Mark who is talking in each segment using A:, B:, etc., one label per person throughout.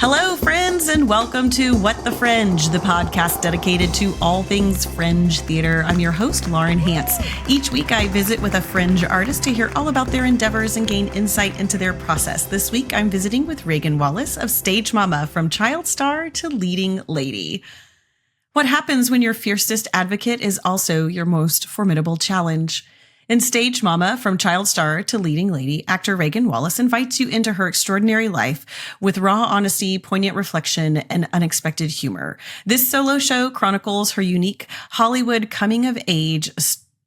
A: Hello, friends, and welcome to What the Fringe, the podcast dedicated to all things Fringe theater. I'm your host, Lauren Hantz. Each week, I visit with a Fringe artist to hear all about their endeavors and gain insight into their process. This week, I'm visiting with Rheagan Wallace of Stage Mama, from child star to leading lady. What happens when your fiercest advocate is also your most formidable challenge? In Stage Mama, from child star to leading lady, actor Rheagan Wallace invites you into her extraordinary life with raw honesty, poignant reflection, and unexpected humor. This solo show chronicles her unique Hollywood coming of age,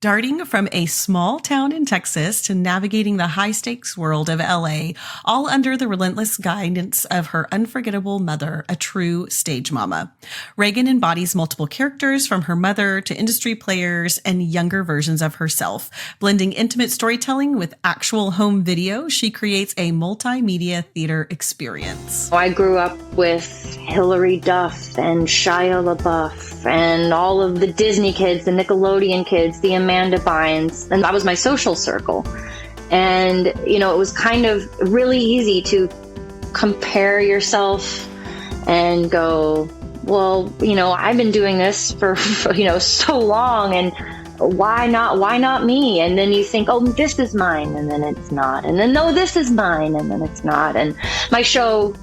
A: starting from a small town in Texas to navigating the high-stakes world of LA, all under the relentless guidance of her unforgettable mother, a true stage mama. Rheagan embodies multiple characters, from her mother to industry players and younger versions of herself. Blending intimate storytelling with actual home video, she creates a multimedia theater experience.
B: I grew up with Hilary Duff and Shia LaBeouf and all of the Disney kids, the Nickelodeon kids, the Amanda Bynes, and that was my social circle. And, it was kind of really easy to compare yourself and go, well, I've been doing this for, so long, and why not me? And then you think, oh, this is mine, and then it's not. And then, no, this is mine, and then it's not. And my show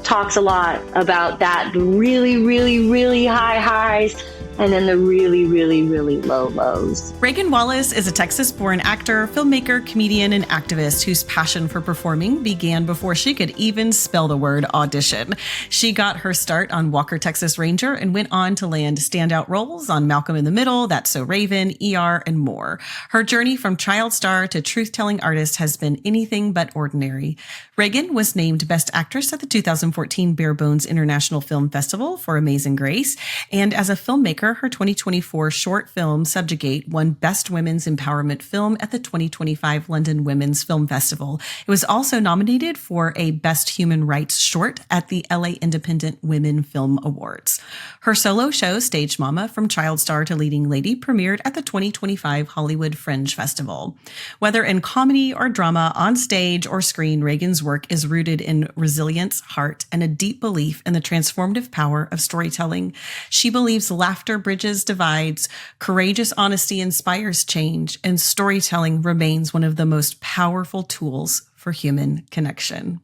B: talks a lot about that really, really, really high highs and then the really, really, really low lows.
A: Rheagan Wallace is a Texas-born actor, filmmaker, comedian, and activist whose passion for performing began before she could even spell the word audition. She got her start on Walker, Texas Ranger and went on to land standout roles on Malcolm in the Middle, That's So Raven, ER, and more. Her journey from child star to truth-telling artist has been anything but ordinary. Rheagan was named Best Actress at the 2014 Bare Bones International Film Festival for Amazing Grace, and as a filmmaker, her 2024 short film Subjugate won Best Women's Empowerment Film at the 2025 London Women's Film Festival. It was also nominated for a Best Human Rights Short at the LA Independent Women Film Awards. Her solo show, Stage Mama, from child star to leading lady, premiered at the 2025 Hollywood Fringe Festival. Whether in comedy or drama, on stage or screen, Rheagan's work is rooted in resilience, heart, and a deep belief in the transformative power of storytelling. She believes laughter bridges divides, courageous honesty inspires change, and storytelling remains one of the most powerful tools for human connection.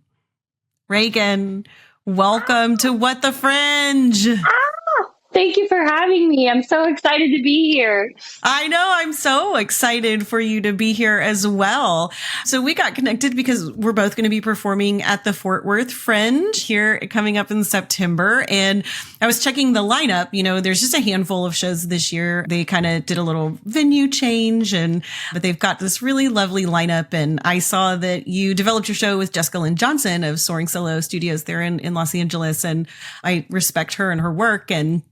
A: Rheagan, welcome to What the Fringe.
B: Thank you for having me. I'm so excited to be here.
A: I know. I'm so excited for you to be here as well. So we got connected because we're both going to be performing at the Fort Worth Fringe here coming up in September. And I was checking the lineup. There's just a handful of shows this year. They kind of did a little venue change, but they've got this really lovely lineup. And I saw that you developed your show with Jessica Lynn Johnson of Soaring Solo Studios there in Los Angeles. And I respect her and her work. And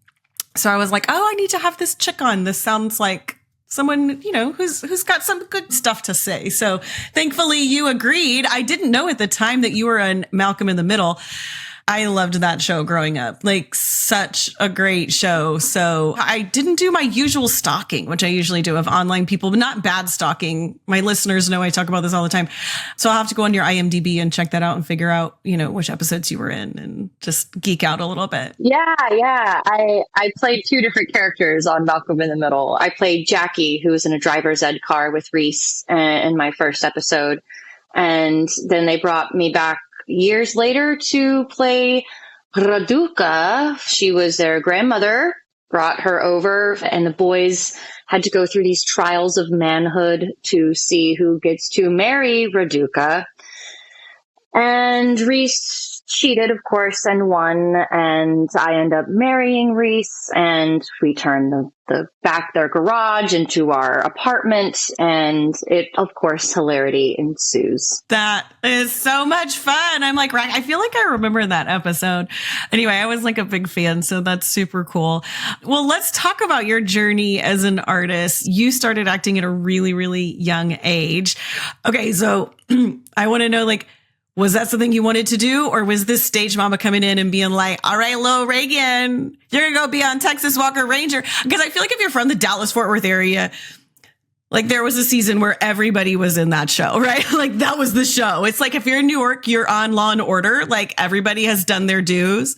A: so I was like, oh, I need to have this chick on. This sounds like someone, who's got some good stuff to say. So thankfully you agreed. I didn't know at the time that you were on Malcolm in the Middle. I loved that show growing up, like such a great show. So I didn't do my usual stalking, which I usually do of online people, but not bad stalking. My listeners know I talk about this all the time. So I'll have to go on your IMDb and check that out and figure out, which episodes you were in and just geek out a little bit.
B: Yeah. I played two different characters on Malcolm in the Middle. I played Jackie, who was in a driver's ed car with Reese in my first episode. And then they brought me back years later to play Raduca. She was their grandmother, brought her over, and the boys had to go through these trials of manhood to see who gets to marry Raduca. And Reese cheated, of course, and won, and I end up marrying Reese, and we turn their garage into our apartment, and it, of course, hilarity ensues.
A: That is so much fun. I'm like, I feel like I remember that episode. Anyway, I was like a big fan, so that's super cool. Well, let's talk about your journey as an artist. You started acting at a really, really young age. Okay, so I want to know, was that something you wanted to do? Or was this stage mama coming in and being like, all right, Lo Rheagan, you're going to go be on Texas Walker Ranger? Because I feel like if you're from the Dallas-Fort Worth area, Like there was a season where everybody was in that show, right? Like that was the show. It's like if you're in New York, you're on Law and Order. Like everybody has done their dues.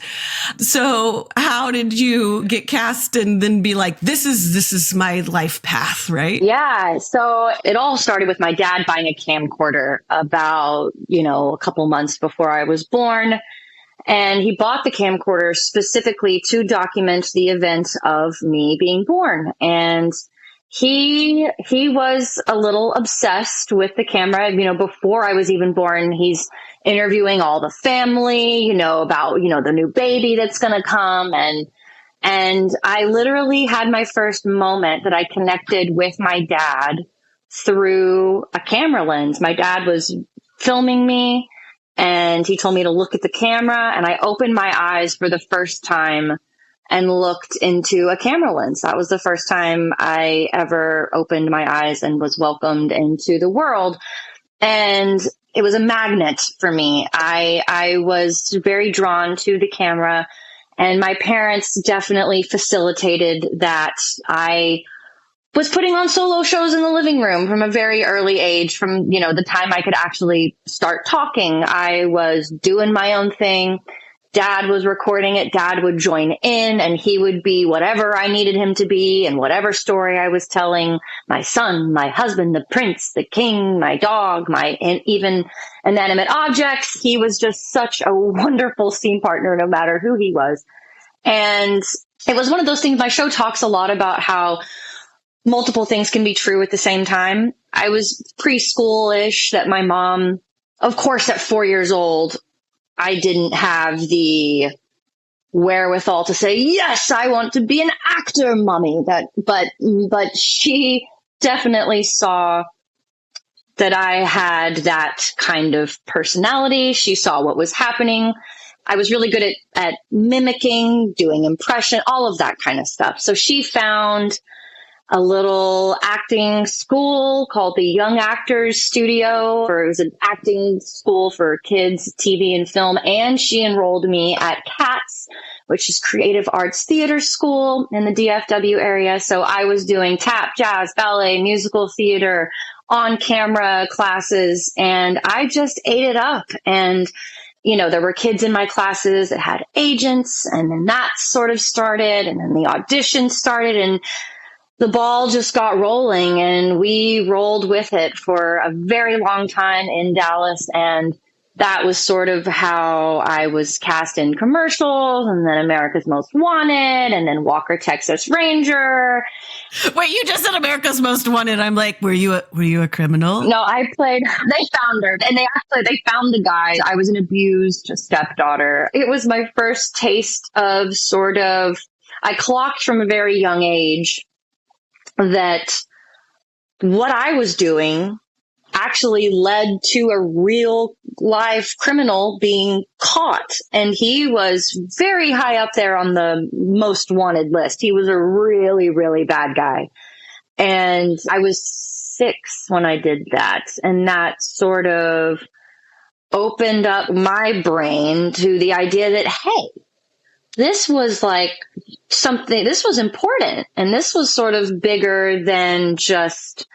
A: So how did you get cast and then be like, this is my life path, right?
B: Yeah. So it all started with my dad buying a camcorder about, a couple months before I was born. And he bought the camcorder specifically to document the event of me being born. And he was a little obsessed with the camera. Before I was even born, he's interviewing all the family, about, the new baby that's going to come. And I literally had my first moment that I connected with my dad through a camera lens. My dad was filming me and he told me to look at the camera, and I opened my eyes for the first time and looked into a camera lens. That was the first time I ever opened my eyes and was welcomed into the world. And it was a magnet for me. I was very drawn to the camera, and my parents definitely facilitated that. I was putting on solo shows in the living room from a very early age. From, the time I could actually start talking, I was doing my own thing. Dad was recording it. Dad would join in, and he would be whatever I needed him to be and whatever story I was telling. My son, my husband, the prince, the king, my dog, and even inanimate objects. He was just such a wonderful scene partner, no matter who he was. And it was one of those things. My show talks a lot about how multiple things can be true at the same time. I was preschool-ish that my mom, of course, at 4 years old, I didn't have the wherewithal to say, yes, I want to be an actor, mommy. But she definitely saw that I had that kind of personality. She saw what was happening. I was really good at mimicking, doing impression, all of that kind of stuff. So she found a little acting school called the Young Actors Studio, or it was an acting school for kids, TV and film. And she enrolled me at CATS, which is Creative Arts Theater School in the DFW area. So I was doing tap, jazz, ballet, musical theater, on camera classes, and I just ate it up. And there were kids in my classes that had agents, and then that sort of started, and then the auditions started, and the ball just got rolling, and we rolled with it for a very long time in Dallas. And that was sort of how I was cast in commercials, and then America's Most Wanted, and then Walker, Texas Ranger.
A: Wait, you just said America's Most Wanted. I'm like, were you a criminal?
B: No, they found her, and they found the guy. I was an abused stepdaughter. It was my first taste of I clocked from a very young age that what I was doing actually led to a real live criminal being caught. And he was very high up there on the most wanted list. He was a really, really bad guy. And I was 6 when I did that. And that sort of opened up my brain to the idea that, hey, this was like something, this was important. And this was sort of bigger than just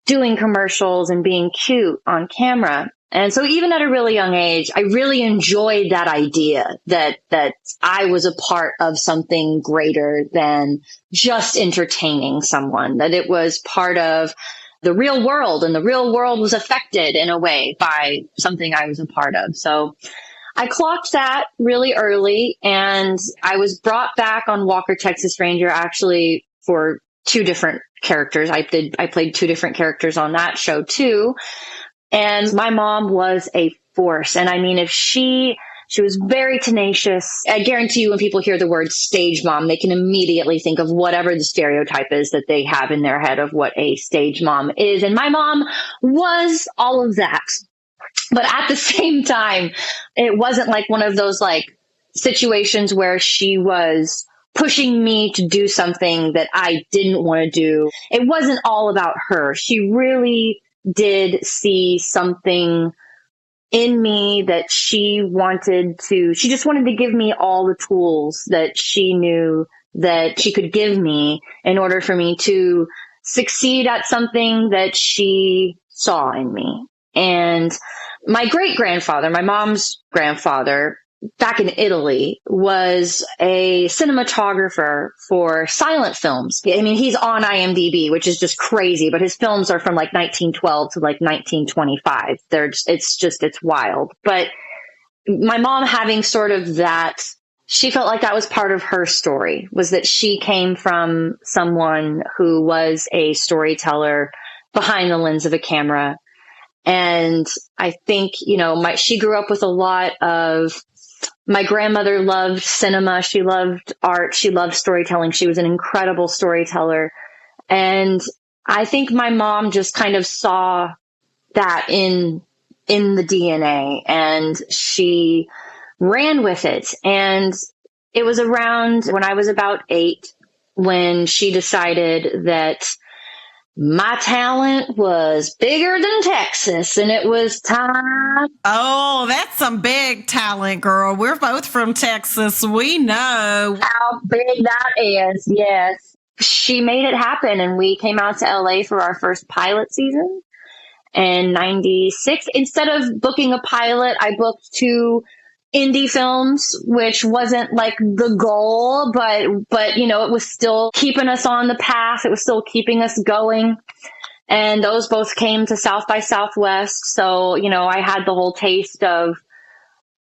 B: doing commercials and being cute on camera. And so even at a really young age, I really enjoyed that idea that I was a part of something greater than just entertaining someone, that it was part of the real world, and the real world was affected in a way by something I was a part of. So I clocked that really early, and I was brought back on Walker, Texas Ranger, actually for 2 different characters. I played 2 different characters on that show too. And my mom was a force. And I mean, if she was very tenacious. I guarantee you when people hear the word stage mom, they can immediately think of whatever the stereotype is that they have in their head of what a stage mom is. And my mom was all of that. But at the same time, it wasn't like one of those like situations where she was pushing me to do something that I didn't want to do. It wasn't all about her. She really did see something in me that she just wanted to give me all the tools that she knew that she could give me in order for me to succeed at something that she saw in me. And my great grandfather, my mom's grandfather, back in Italy, was a cinematographer for silent films. I mean, he's on IMDb, which is just crazy, but his films are from like 1912 to like 1925. It's wild. But my mom having sort of that, she felt like that was part of her story, was that she came from someone who was a storyteller behind the lens of a camera. And I think, she grew up with a lot of, my grandmother loved cinema. She loved art. She loved storytelling. She was an incredible storyteller. And I think my mom just kind of saw that in the DNA, and she ran with it. And it was around when I was about 8 when she decided that my talent was bigger than Texas, and it was time.
A: Oh, that's some big talent, girl. We're both from Texas. We know
B: how big that is. Yes. She made it happen, and we came out to LA for our first pilot season in 96. Instead of booking a pilot, I booked 2 indie films, which wasn't like the goal, but it was still keeping us on the path. It was still keeping us going. And those both came to South by Southwest. So, I had the whole taste of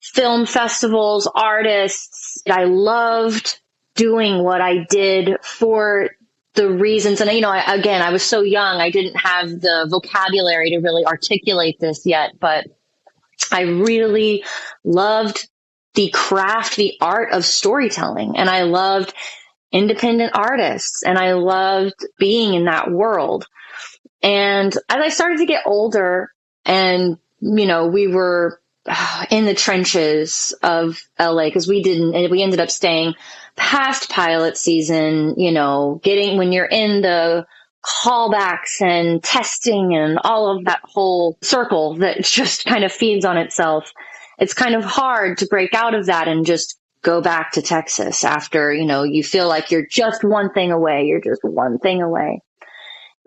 B: film festivals, artists. I loved doing what I did for the reasons. And, I was so young, I didn't have the vocabulary to really articulate this yet, but I really loved the craft, the art of storytelling. And I loved independent artists, and I loved being in that world. And as I started to get older, and, we were in the trenches of LA, because we ended up staying past pilot season, when you're in the callbacks and testing and all of that whole circle that just kind of feeds on itself. It's kind of hard to break out of that and just go back to Texas after, you feel like you're just one thing away. You're just one thing away.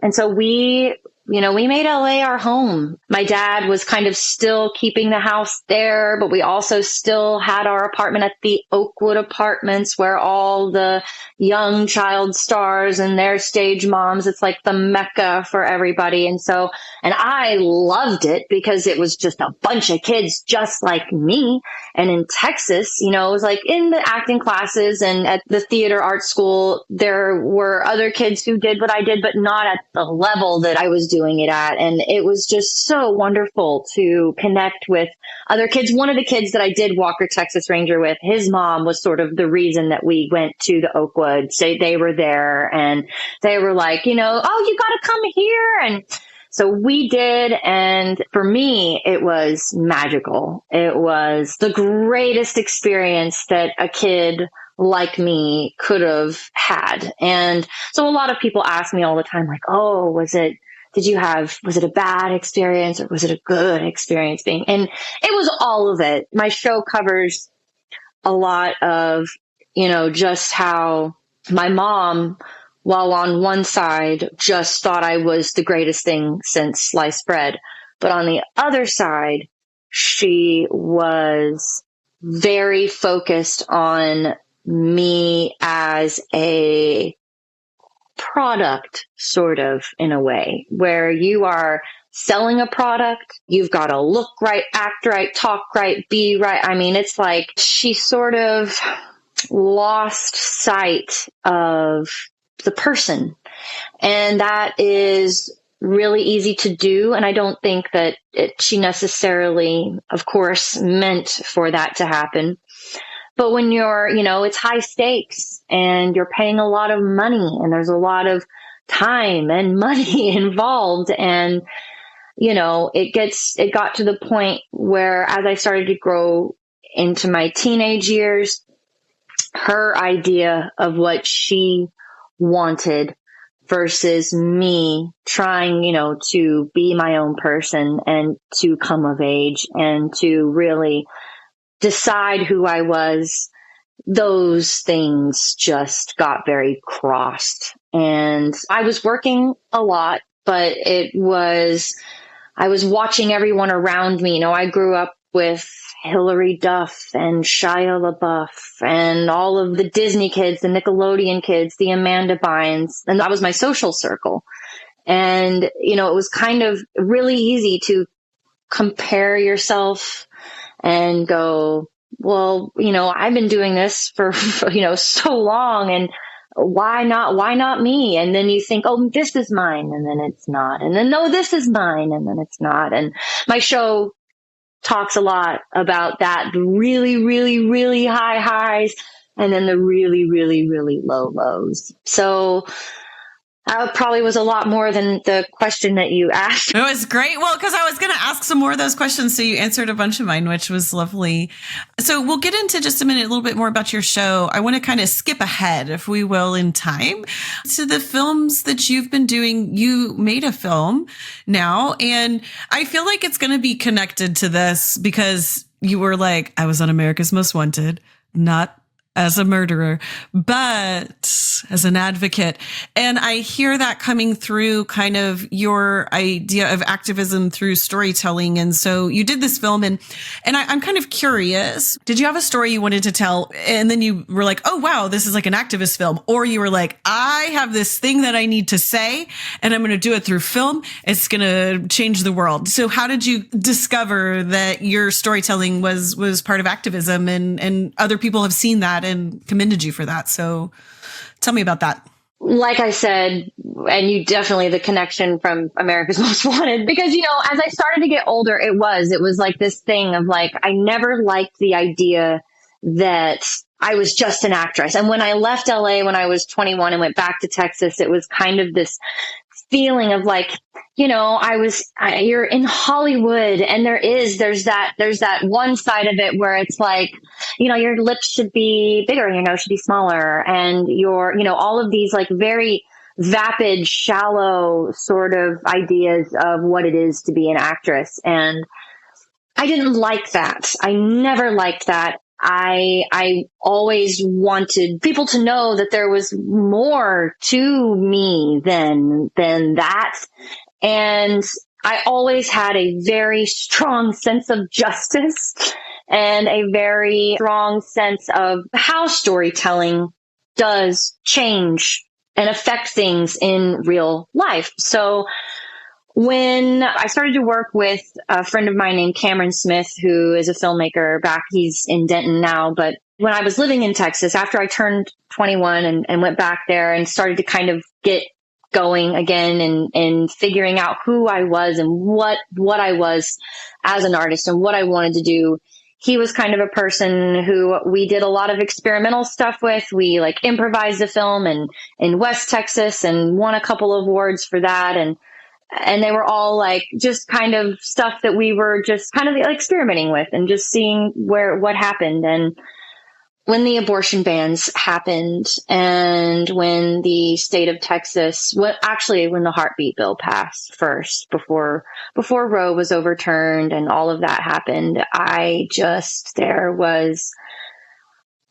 B: And so we made LA our home. My dad was kind of still keeping the house there, but we also still had our apartment at the Oakwood Apartments, where all the young child stars and their stage moms, it's like the Mecca for everybody. And I loved it because it was just a bunch of kids just like me. And in Texas, it was like in the acting classes and at the theater art school, there were other kids who did what I did, but not at the level that I was doing it at. And it was just so wonderful to connect with other kids. One of the kids that I did Walker, Texas Ranger with, his mom was sort of the reason that we went to the Oakwood. So they were there, and they were like, oh, you got to come here. And so we did. And for me, it was magical. It was the greatest experience that a kid like me could have had. And so a lot of people ask me all the time, like, oh, was it a bad experience, or was it a good experience being? And it was all of it. My show covers a lot of, just how my mom, while on one side just thought I was the greatest thing since sliced bread, but on the other side, she was very focused on me as a product, sort of, in a way, where you are selling a product. You've got to look right, act right, talk right, be right. I mean, it's like she sort of lost sight of the person. And that is really easy to do. And I don't think that she necessarily, of course, meant for that to happen. But when you're, it's high stakes and you're paying a lot of money, and there's a lot of time and money involved. And, it got to the point where, as I started to grow into my teenage years, her idea of what she wanted versus me trying, to be my own person and to come of age and to really decide who I was those things just got very crossed. And I was working a lot, but I was watching everyone around me. You know, I grew up with Hilary Duff and Shia LaBeouf and all of the Disney kids, the Nickelodeon kids, the Amanda Bynes, and that was my social circle. And, you know, it was kind of really easy to compare yourself and go, well, you know, I've been doing this for, you know, so long, and why not me? And then you think, oh, this is mine. And then it's not. And then, no, this is mine. And then it's not. And my show talks a lot about that really, really, really high highs and then the really, really, really low lows. So that probably was a lot more than the question that you asked.
A: It was great. Well, because I was going to ask some more of those questions. So you answered a bunch of mine, which was lovely. So we'll get into just a minute, a little bit more about your show. I want to kind of skip ahead, if we will, in time to the films that you've been doing. You made a film now, and I feel like it's going to be connected to this because you were like, I was on America's Most Wanted, not as a murderer, but as an advocate. And I hear that coming through kind of your idea of activism through storytelling. And so you did this film, and I'm kind of curious, did you have a story you wanted to tell? And then you were like, oh, wow, this is like an activist film. Or you were like, I have this thing that I need to say, and I'm going to do it through film. It's going to change the world. So how did you discover that your storytelling was part of activism, and other people have seen that and commended you for that? So tell me about that.
B: Like I said, and you definitely the connection from America's Most Wanted, because, you know, as I started to get older, it was like this thing of like, I never liked the idea that I was just an actress. And when I left LA when I was 21 and went back to Texas, it was kind of this feeling of like, you know, you're in Hollywood, and there's that one side of it where it's like, you know, your lips should be bigger, your nose should be smaller, and your, you know, all of these like very vapid, shallow sort of ideas of what it is to be an actress. And I didn't like that. I never liked that. I always wanted people to know that there was more to me than that. And I always had a very strong sense of justice and a very strong sense of how storytelling does change and affect things in real life. So when I started to work with a friend of mine named Cameron Smith, who is a filmmaker he's in Denton now, but when I was living in Texas, after I turned 21 and went back there and started to kind of get going again and figuring out who I was and what I was as an artist and what I wanted to do, he was kind of a person who we did a lot of experimental stuff with. We like improvised a film in West Texas and won a couple of awards for that. And they were all like just kind of stuff that we were just kind of like experimenting with and just seeing what happened. And when the abortion bans happened, and when the state of Texas, when the heartbeat bill passed first, before Roe was overturned and all of that happened, there was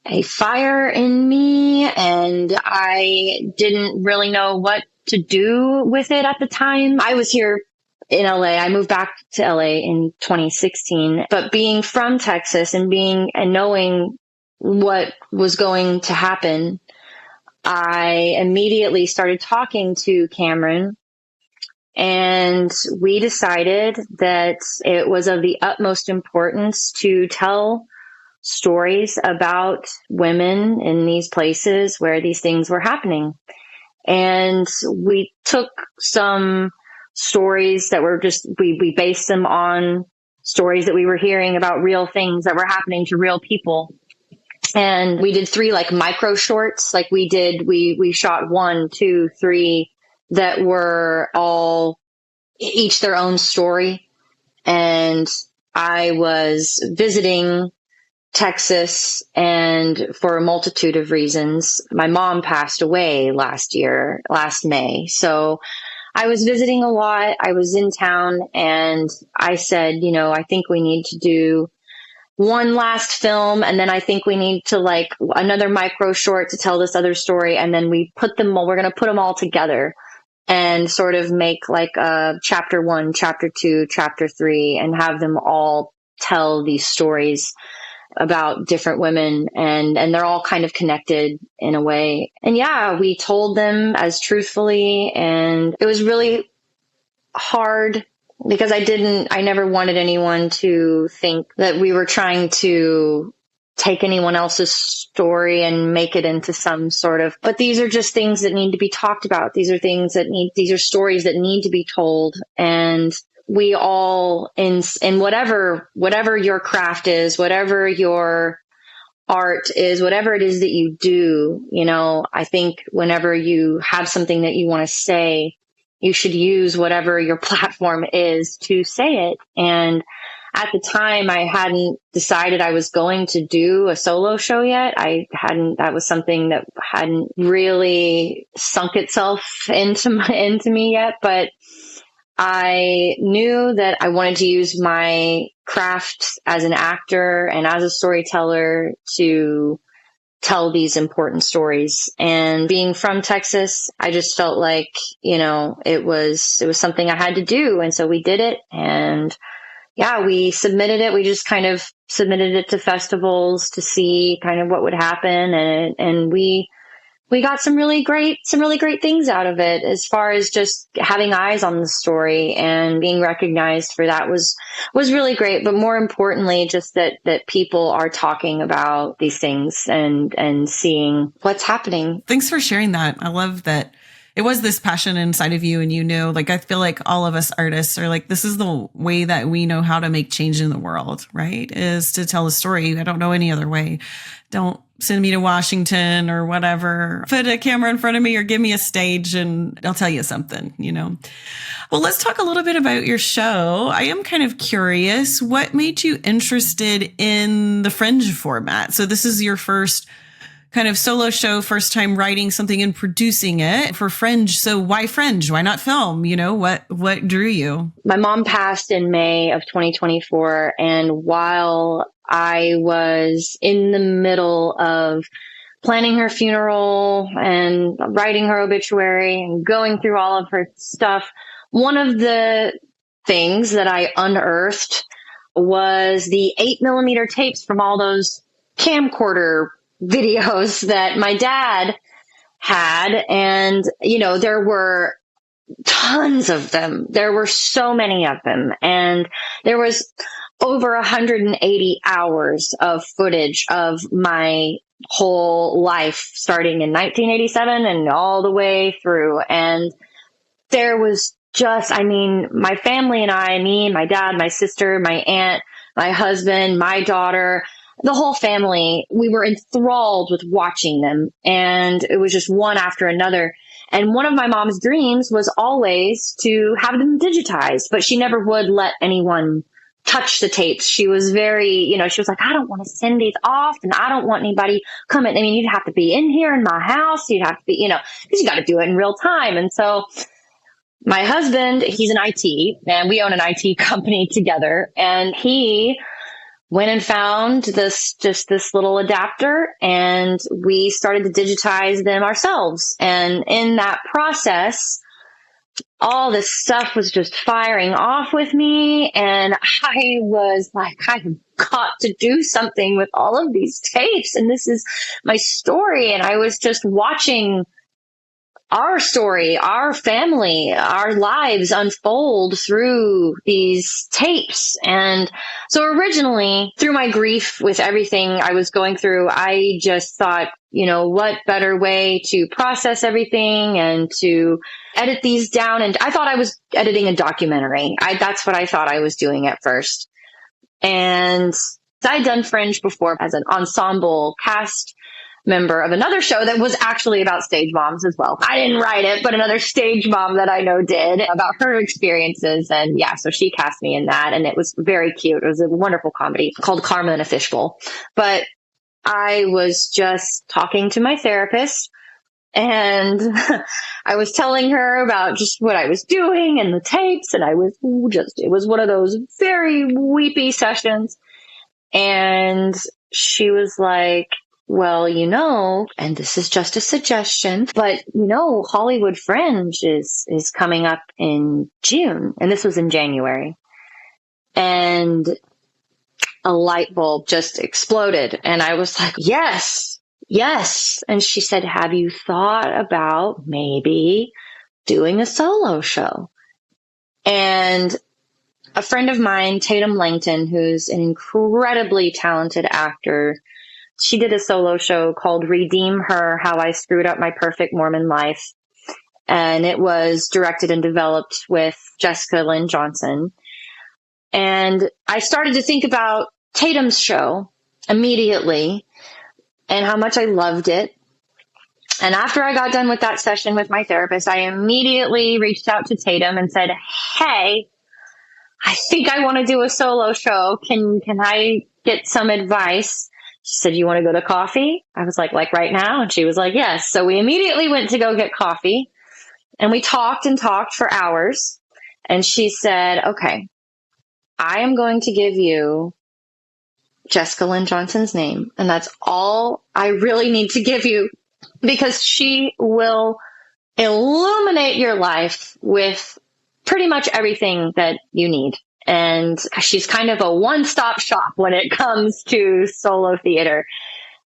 B: a fire in me, and I didn't really know what to do with it at the time. I was here in LA. I moved back to LA in 2016, but being from Texas and knowing what was going to happen, I immediately started talking to Cameron, and we decided that it was of the utmost importance to tell stories about women in these places where these things were happening. And we took some stories that were we based them on stories that we were hearing about real things that were happening to real people. And we did 3 like micro shorts. Like we shot 1, 2, 3 that were all each their own story. And I was visiting Texas, and for a multitude of reasons, my mom passed away last May. So I was visiting a lot. I was in town, and I said, you know, I think we need to do one last film, and then I think we need to like another micro short to tell this other story, and then we're going to put them all together and sort of make like a chapter 1, chapter 2, chapter 3, and have them all tell these stories about different women, and they're all kind of connected in a way. And yeah, we told them as truthfully, and it was really hard because I never wanted anyone to think that we were trying to take anyone else's story and make it into some sort of, but these are just things that need to be talked about. These are stories that need to be told. And we all in whatever your craft is, whatever your art is, whatever it is that you do, I think whenever you have something that you want to say, you should use whatever your platform is to say it. And at the time, I hadn't decided I was going to do a solo show yet. That was something that hadn't really sunk itself into me yet, but I knew that I wanted to use my craft as an actor and as a storyteller to tell these important stories. And being from Texas, I just felt like, it was something I had to do. And so we did it. And yeah, we submitted it. We just kind of submitted it to festivals to see kind of what would happen. And we got some really great things out of it, as far as just having eyes on the story and being recognized for that was really great. But more importantly, just that people are talking about these things and seeing what's happening.
A: Thanks for sharing that. I love that it was this passion inside of you, and like, I feel like all of us artists are like, this is the way that we know how to make change in the world, right? Is to tell a story. I don't know any other way. Don't send me to Washington or whatever. Put a camera in front of me or give me a stage and I'll tell you something, Well, let's talk a little bit about your show. I am kind of curious, what made you interested in the Fringe format? So this is your first kind of solo show, first time writing something and producing it for Fringe. So why Fringe? Why not film? What drew you?
B: My mom passed in May of 2024. And while I was in the middle of planning her funeral and writing her obituary and going through all of her stuff, one of the things that I unearthed was the 8mm tapes from all those camcorder videos that my dad had. And, there were tons of them. There were so many of them. And there was over 180 hours of footage of my whole life, starting in 1987 and all the way through. And there was my family and me, my dad, my sister, my aunt, my husband, my daughter, the whole family, we were enthralled with watching them. And it was just one after another. And one of my mom's dreams was always to have them digitized, but she never would let anyone touch the tapes. She was very, she was like, I don't want to send these off, and I don't want anybody coming. I mean, you'd have to be in here in my house. You'd have to be, because you got to do it in real time. And so my husband, he's in IT, and we own an IT company together. And he went and found this little adapter, and we started to digitize them ourselves. And in that process, all this stuff was just firing off with me. And I was like, I have got to do something with all of these tapes. And this is my story. And I was just watching our story, our family, our lives unfold through these tapes. And so originally, through my grief with everything I was going through, I just thought, what better way to process everything and to edit these down. And I thought I was editing a documentary. That's what I thought I was doing at first. And I'd done Fringe before as an ensemble cast member of another show that was actually about stage moms as well. I didn't write it, but another stage mom that I know did, about her experiences. And yeah, so she cast me in that, and it was very cute. It was a wonderful comedy called Karma and a Fishbowl. But I was just talking to my therapist, and I was telling her about just what I was doing and the tapes. And it was one of those very weepy sessions. And she was like, well, and this is just a suggestion, but Hollywood Fringe is coming up in June. And this was in January. And a light bulb just exploded. And I was like, yes. And she said, have you thought about maybe doing a solo show? And a friend of mine, Tatum Langton, who's an incredibly talented actor, she did a solo show called Redeem Her, How I Screwed Up My Perfect Mormon Life. And it was directed and developed with Jessica Lynn Johnson. And I started to think about Tatum's show immediately and how much I loved it. And after I got done with that session with my therapist, I immediately reached out to Tatum and said, hey, I think I want to do a solo show. Can I get some advice? She said, you want to go to coffee? I was like right now? And she was like, yes. So we immediately went to go get coffee and we talked and talked for hours. And she said, okay, I am going to give you Jessica Lynn Johnson's name. And that's all I really need to give you, because she will illuminate your life with pretty much everything that you need. And she's kind of a one-stop shop when it comes to solo theater.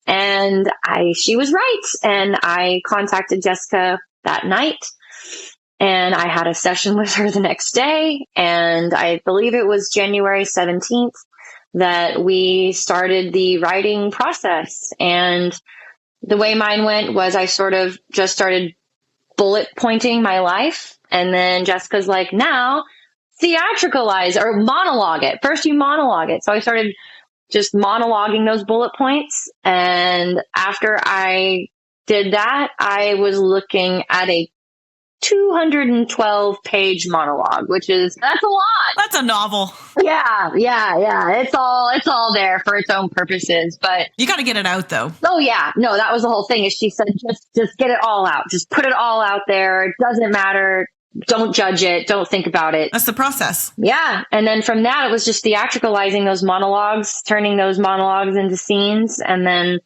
B: And she was right. And I contacted Jessica that night. And I had a session with her the next day. And I believe it was January 17th that we started the writing process. And the way mine went was I sort of just started bullet pointing my life. And then Jessica's like, now theatricalize or monologue it. First you monologue it. So I started just monologuing those bullet points. And after I did that, I was looking at a 212 page monologue, that's a lot.
A: That's a novel.
B: Yeah. It's all there for its own purposes, but
A: you got to get it out though.
B: Oh yeah. No, that was the whole thing is she said, just get it all out. Just put it all out there. It doesn't matter. Don't judge it. Don't think about it.
A: That's the process.
B: Yeah. And then from that, it was just theatricalizing those monologues, turning those monologues into scenes, and then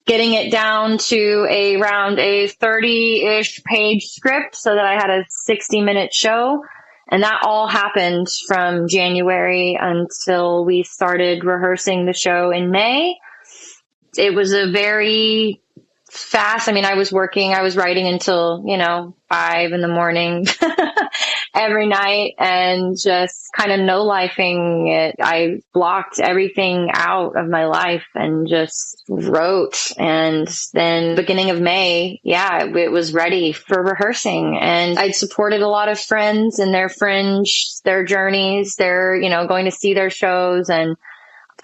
B: getting it down to around a 30-ish page script so that I had a 60-minute show. And that all happened from January until we started rehearsing the show in May. It was a very fast. I was writing until, 5 a.m. every night and just kind of no-lifing it. I blocked everything out of my life and just wrote. And then beginning of May, it was ready for rehearsing. And I'd supported a lot of friends in their Fringe, their journeys, their, going to see their shows. And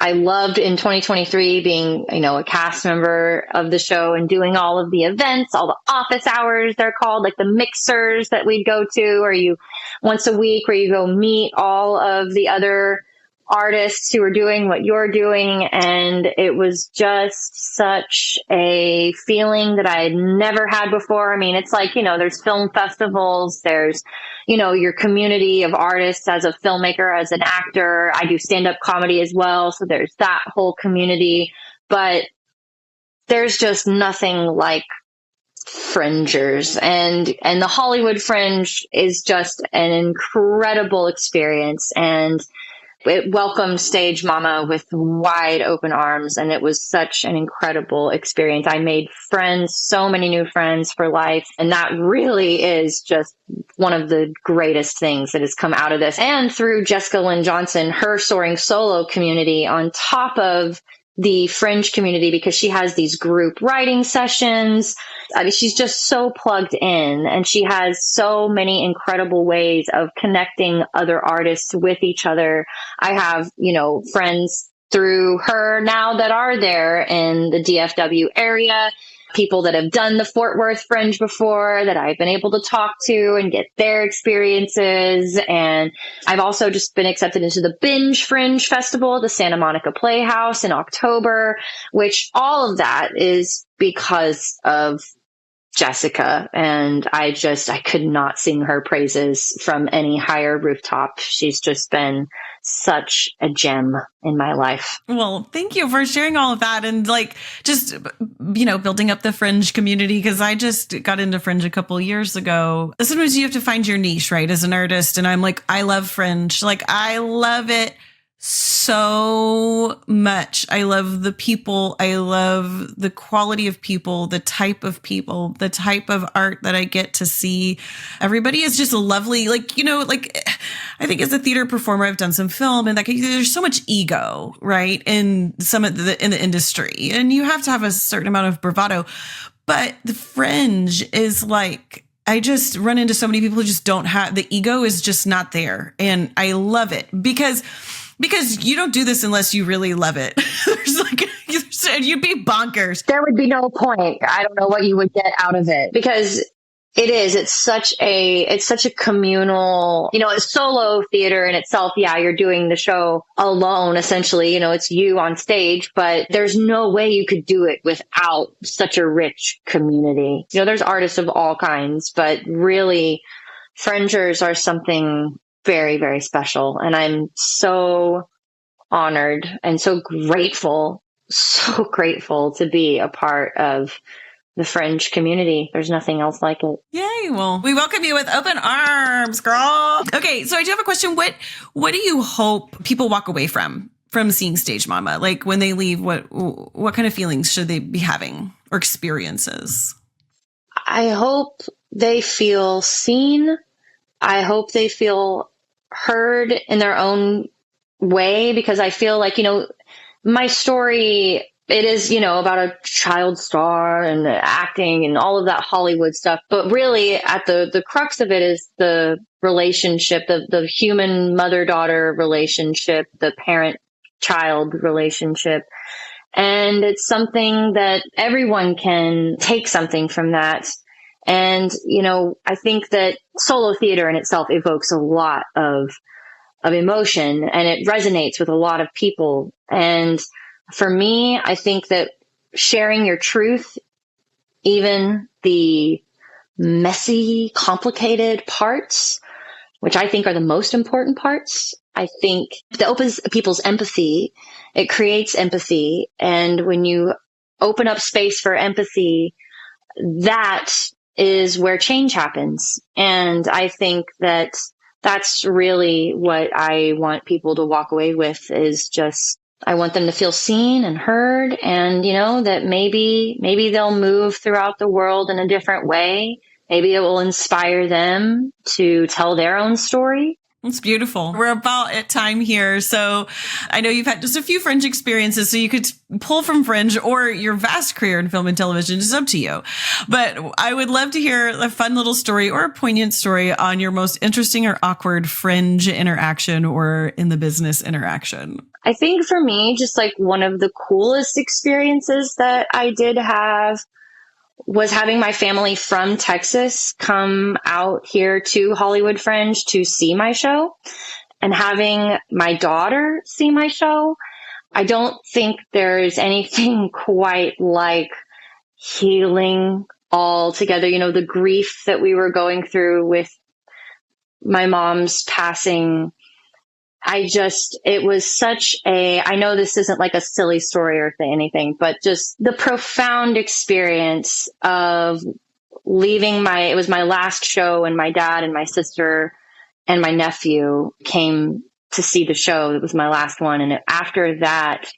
B: I loved in 2023 being, a cast member of the show and doing all of the events, all the office hours, they're called, like the mixers that we'd go to, or you once a week where you go meet all of the other artists who are doing what you're doing. And it was just such a feeling that I had never had before. It's like, there's film festivals, there's, your community of artists as a filmmaker, as an actor. I do stand-up comedy as well. So there's that whole community, but there's just nothing like Fringers, and the Hollywood Fringe is just an incredible experience. And it welcomed Stage Mama with wide open arms, and it was such an incredible experience. I made friends, so many new friends for life, and that really is just one of the greatest things that has come out of this. And through Jessica Lynn Johnson, her Soaring Solo community on top of the Fringe community, because she has these group writing sessions. She's just so plugged in, and she has so many incredible ways of connecting other artists with each other. I have, friends through her now that are there in the DFW area, people that have done the Fort Worth Fringe before that I've been able to talk to and get their experiences. And I've also just been accepted into the Binge Fringe Festival, the Santa Monica Playhouse in October, which all of that is because of Jessica. And I could not sing her praises from any higher rooftop. She's just been such a gem in my life.
A: Well, thank you for sharing all of that and like just, building up the Fringe community, because I just got into Fringe a couple of years ago. Sometimes you have to find your niche, right, as an artist. And I'm like, I love Fringe. Like, I love it so much. I love the people. I love the quality of people, the type of art that I get to see. Everybody is just lovely. Like, I think as a theater performer, I've done some film, and there's so much ego, right, in in the industry, and you have to have a certain amount of bravado. But the Fringe is like, I just run into so many people who just don't have, the ego is just not there. And I love it because you don't do this unless you really love it. You'd be bonkers.
B: There would be no point. I don't know what you would get out of it, because it's such a communal, it's solo theater in itself. Yeah, you're doing the show alone, essentially, it's you on stage, but there's no way you could do it without such a rich community. There's artists of all kinds, but really Fringers are something very, very special. And I'm so honored and so grateful to be a part of the Fringe community. There's nothing else like it.
A: Yay. Well, we welcome you with open arms, girl. Okay. So I do have a question. What do you hope people walk away from seeing Stage Mama? Like, when they leave, what kind of feelings should they be having, or experiences?
B: I hope they feel seen. I hope they feel heard in their own way, because I feel like, my story, it is, about a child star and acting and all of that Hollywood stuff. But really, at the crux of it is the relationship, the human mother-daughter relationship, the parent-child relationship. And it's something that everyone can take something from that. And, I think that solo theater in itself evokes a lot of emotion, and it resonates with a lot of people. And for me, I think that sharing your truth, even the messy, complicated parts, which I think are the most important parts, I think that opens people's empathy. It creates empathy. And when you open up space for empathy, that is where change happens. And I think that that's really what I want people to walk away with, is just, I want them to feel seen and heard, and, that maybe they'll move throughout the world in a different way. Maybe it will inspire them to tell their own story.
A: It's beautiful. We're about at time here. So I know you've had just a few Fringe experiences, so you could pull from Fringe or your vast career in film and television. It's up to you. But I would love to hear a fun little story or a poignant story on your most interesting or awkward Fringe interaction or in the business interaction.
B: I think for me, just like one of the coolest experiences that I did have was having my family from Texas come out here to Hollywood Fringe to see my show, and having my daughter see my show. I don't think there's anything quite like healing all together. The grief that we were going through with my mom's passing, it was such I know this isn't like a silly story or anything, but just the profound experience of leaving it was my last show, and my dad and my sister and my nephew came to see the show. It was my last one. And after that,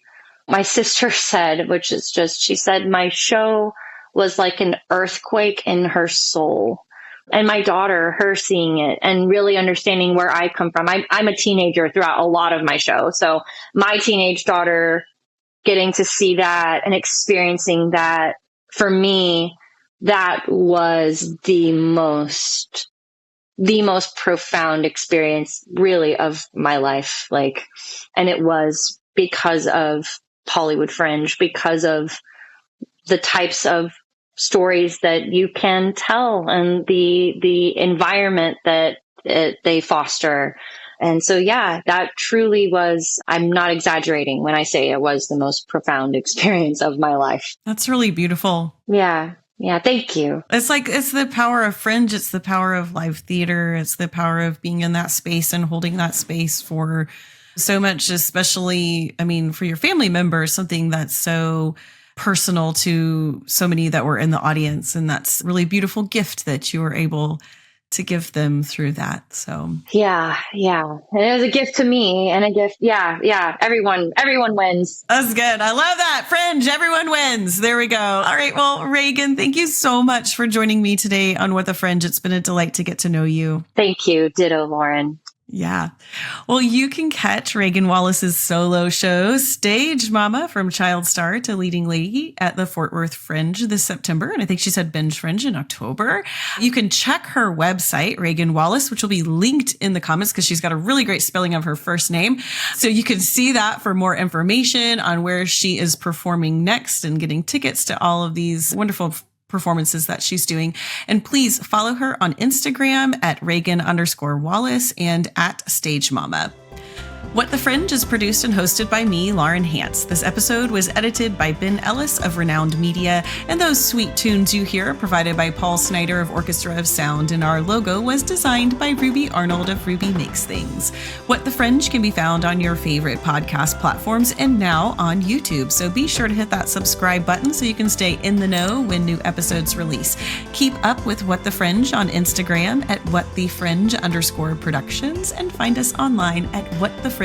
B: my sister said, she said, my show was like an earthquake in her soul. And my daughter, her seeing it and really understanding where I come from. I'm a teenager throughout a lot of my show. So my teenage daughter getting to see that and experiencing that, for me, that was the most profound experience really of my life. And it was because of Hollywood Fringe, because of the types of stories that you can tell and the environment that they foster. And so, yeah, that truly was, I'm not exaggerating when I say it was the most profound experience of my life.
A: That's really beautiful.
B: Yeah. Yeah, thank you.
A: It's like, it's the power of Fringe. It's the power of live theater. It's the power of being in that space and holding that space for so much, especially, I mean, for your family members, something that's so personal to so many that were in the audience. And that's a really beautiful gift that you were able to give them through that. So
B: yeah. And it was a gift to me and a gift. Yeah. Everyone wins.
A: That's good. I love that. Fringe, everyone wins. There we go. All right. Well, Rheagan, thank you so much for joining me today on What the Fringe. It's been a delight to get to know you.
B: Thank you. Ditto, Lauren.
A: Yeah. Well, you can catch Rheagan Wallace's solo show, Stage Mama, from child star to leading lady at the Fort Worth Fringe this September. And I think she said Binge Fringe in October. You can check her website, Rheagan Wallace, which will be linked in the comments because she's got a really great spelling of her first name. So you can see that for more information on where she is performing next and getting tickets to all of these wonderful performances that she's doing. And please follow her on Instagram at Rheagan_Wallace and at Stage Mama. What the Fringe is produced and hosted by me, Lauren Hantz. This episode was edited by Ben Ellis of Renowned Media, and those sweet tunes you hear are provided by Paul Snyder of Orchestra of Sound, and our logo was designed by Ruby Arnold of Ruby Makes Things. What the Fringe can be found on your favorite podcast platforms and now on YouTube, so be sure to hit that subscribe button so you can stay in the know when new episodes release. Keep up with What the Fringe on Instagram at whatthefringe_productions, and find us online at whatthefringeproductions.com.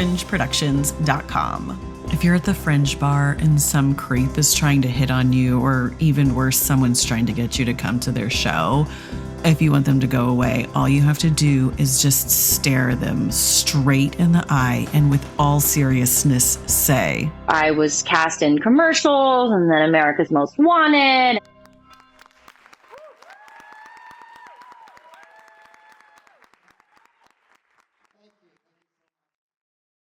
A: If you're at the Fringe bar and some creep is trying to hit on you, or even worse, someone's trying to get you to come to their show, if you want them to go away, all you have to do is just stare them straight in the eye and with all seriousness say,
B: I was cast in commercials and then America's Most Wanted.